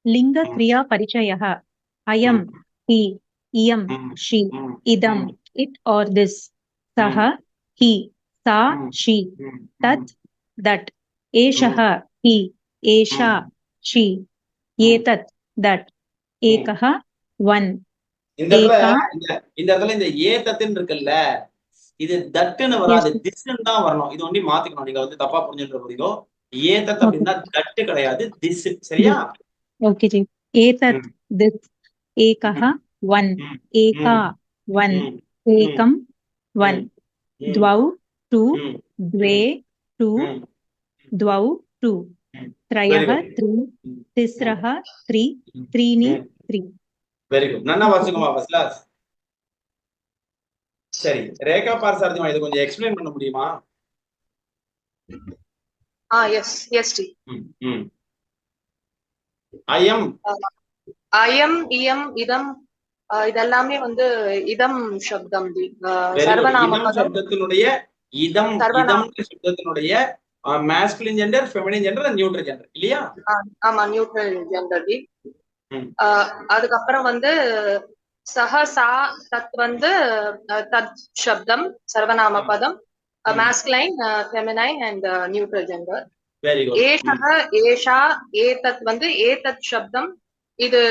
लिङ्गक्रियापरिचयः अयं हि इयं शी इदम् इट् or this सः हि सा शी तत् that एषः हि एषा शी एतत् that एकः one இந்த இடத்துல एका இந்த இடத்துல இந்த ஏதத்துன்னு இருக்குல்ல, இது தட்டுன்னு yes வராது, திஸ்ன்னு தான் வரணும். இது ஒண்டி மாத்திக்கணும். நீங்க வந்து தப்பா புரிஞ்சுட்டு போறீங்க. ஏதத் okay அப்படின்னா தட்டு கிடையாது, திஸ். சரியா? okay जी एतत् this एकः one एका one एकं one द्वौ two द्वे two द्वौ two வெரி त्रयः குட், three तिस्रः three त्रीणि three வெரி குட். நல்லா வாசிக்குமா ஃபர்ஸ்ட் கிளாஸ்? சரி, ரேகா பார்சாரதிமா இது கொஞ்சம் எக்ஸ்பிளைன் பண்ண முடியுமா? S S T. அயம் அயம் இயம் இதம் இதெல்லாமே வந்து இதம் சப்தம் தி வெரி குட். சர்வநாம இதம் பதம். சப்தத்தினுடைய இதம் சர்வநாம இதம் சப்தத்தினுடைய masculine gender, feminine gender, neutral gender இல்லையா? ஆமா, நியூட்ரல் ஜெண்டர் தி. அதுக்கப்புறம் வந்து சஹ சா தத் வந்து தத் சப்தம் சர்வநாம பதம், masculine, feminine and neutral gender. Very good. ஏஷஹ ஏஷா ஏதத் வந்து ஏதத் சப்தம். இது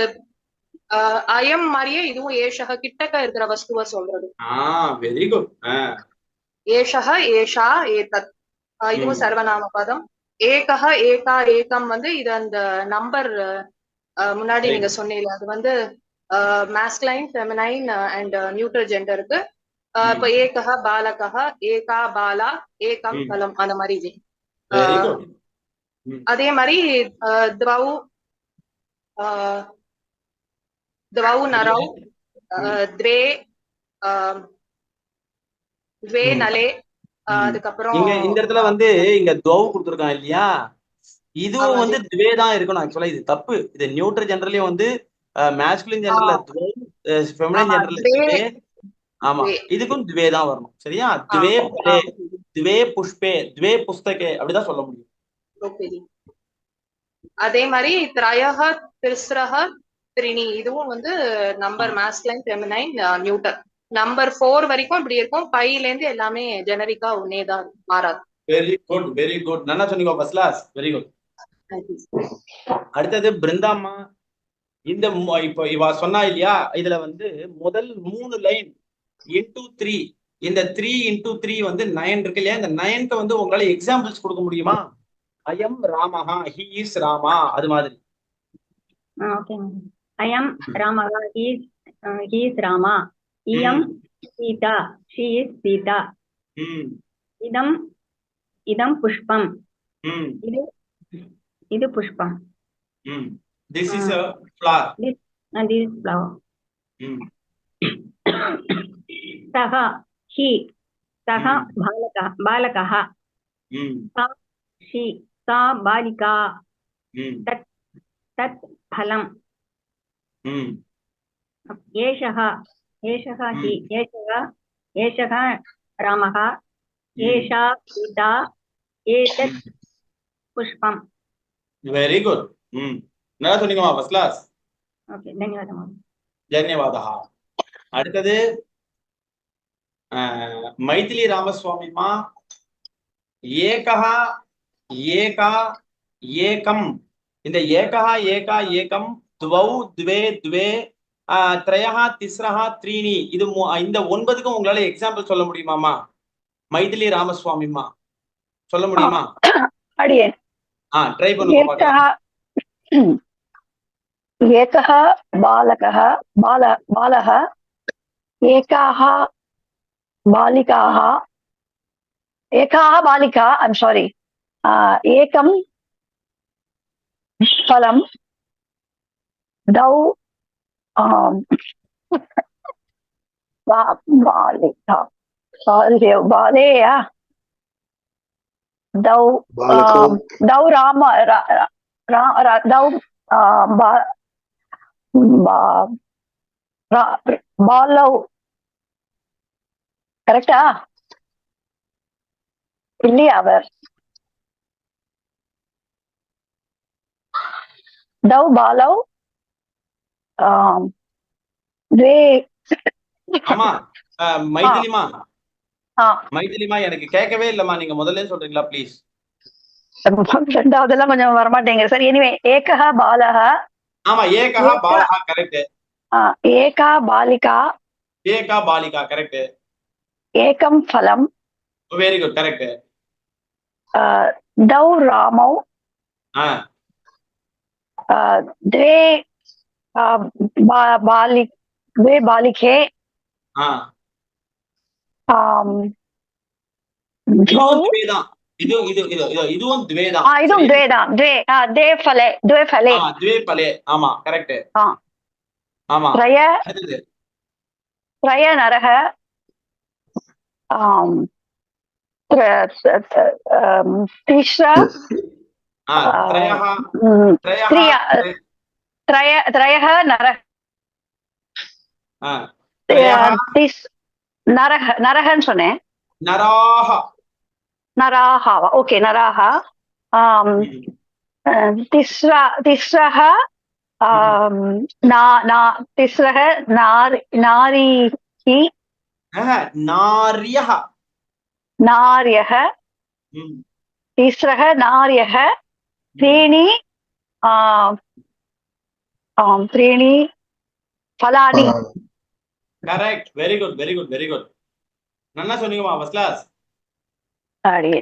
அயம் மாதிரியே இதுவும் ஏஷஹ கிட்டக்க இருக்கிற வஸ்துவ சொல்றது. Very good. ஏஷஹ ஏஷா ஏதத் இதுவும் சர்வநாம பதம். ஏகஹ ஏகா ஏகம் வந்து இது அந்த நம்பர் முன்னாடி நீங்க சொன்னீங்க, அது வந்து மாஸ்குலைன், ஃபெமினைன் அண்ட் நியூட்ரல் ஜெண்டருக்கு. இப்ப ஏகஹ பாலகஹ ஏகா பாலா ஏகம் பலம் அந்த மாதிரி. அதே மாதிரி துவௌ துவௌ நரௌ த்வே த்வே நலே. அதுக்கப்புறம் இந்த இடத்துல வந்து இங்க துவௌ கொடுத்திருக்கான் இல்லையா, இதுவும் வந்து துவே தான் இருக்கணும். ஆக்சுவலா இது தப்பு. இது நியூட்ரல் ஜெண்டர்லயே வந்து மாஸ்குலின் ஜெண்டர்ல துவௌ, ஃபெமினின் ஜெண்டர்ல த்வே. ஆமா, இதுக்கும் துவே தான் வரணும். சரியா? துவே பலே, துவே புஷ்பே, துவே புஸ்தகே அப்படிதான் சொல்ல முடியும். ஓகே. அதே மாதிரி த்ரயஹ திஸ்ரஹ த்ரிணி இதுவும் வந்து number masculine, feminine, neutral. Number 4 வரைக்கும் இப்படி இருக்கும். 5ல இருந்து எல்லாமே ஜெனரிக்கா ஒன்னே தான், மாறாது. Very good, very good. நல்லா சொன்னீங்க ஃபர்ஸ்ட் கிளாஸ். Very good. அடுத்தது பிருந்தாம்மா. இந்த இப்போ இவ சொன்னா இல்லையா, இதுல வந்து முதல் 3 லைன் இன்டூ 3, இந்த 3 இன்டூ 3 வந்து 9 இருக்கு இல்லையா, இந்த 9க்கு வந்து உங்களால எக்ஸாம்பிள்ஸ் கொடுக்க முடியுமா? அயம் ராமஹா, ஹி இஸ் ராமா, அது மாதிரி. ஓகே. அயம் ராமஹா, ஹி இஸ் ராமா. இயம் சீதா, ஷி இஸ் சீதா. இதம் இதம் புஷ்பம், இது புஷ்பம். This is a flower. This is flower. सः हि सः बालकः, सा शी सा बालिका, तत् तत् फलम्, एषः एषः हि एषः रामः, एषा सीता, एतत् पुष्पम्. Very good. நல்லா சொன்னீங்கம்மா ஃபர்ஸ்ட் கிளாஸ். ஓகே, தன்யவாதம். தன்யவாதா. அடுத்தது மைதிலி ராமசுவாமிமா. ஏகஹா ஏகா ஏகம், இந்த ஏகஹா ஏகா ஏகம், துவௌ த்வே த்வே, த்ரயஹா திஸ்ரஹா த்ரீணி, இது இந்த 9க்கும் உங்களால எக்ஸாம்பிள் சொல்ல முடியுமாமா? மைதிலி ராமசுவாமிமா சொல்ல முடியுமா? அடியே ட்ரை பண்ணுங்க பார்க்கலாம். एकः बालकः बालः, एकाः बालिकाः, एकाः बालिका, ऐम् सारी, एकं फलं, द्वौ बालिका, बालेया, द्वौ राम द्वौ बालौ. கரெக்டா இல்லையா? அவர் दौ बालौ द्वे ஆமா மைதிலிமா ஆ, மைதிலிமா எனக்கு கேட்கவே இல்லம்மா, நீங்க முதல்ல சொல்றீங்களா ப்ளீஸ்? ரெண்டாவதெல்லாம் கொஞ்சம் வரமாட்டேங்குது சார். எனிவே ஏகः बालः ஆமா ஏகா பாலகா கரெக்ட், एका बालिका ஏகா பாலிகா கரெக்ட், एकं फलं வெரி குட் கரெக்ட். दौ रामौ द्वे द्वे बालिके द्वौ இதுவும் துவேதான், இதுவும் துவேதான். இதுவும் द्वेதான் द्वे फले द्वे फले துவே பலே, ஆமா கரெக்ட். ஆமா त्रय नरः तिस्र त्रयः नरः नरहன்னு சொன்னேன். नराः ओके नराः तिस्रः तिस्रः नारीः नार्यः तिस्रः नार्यः त्रीणि त्रीणि फलानि correct, very good very good very good, நல்லா சொன்னீங்கம்மா, ஃபர்ஸ்ட் கிளாஸ். அப்படியே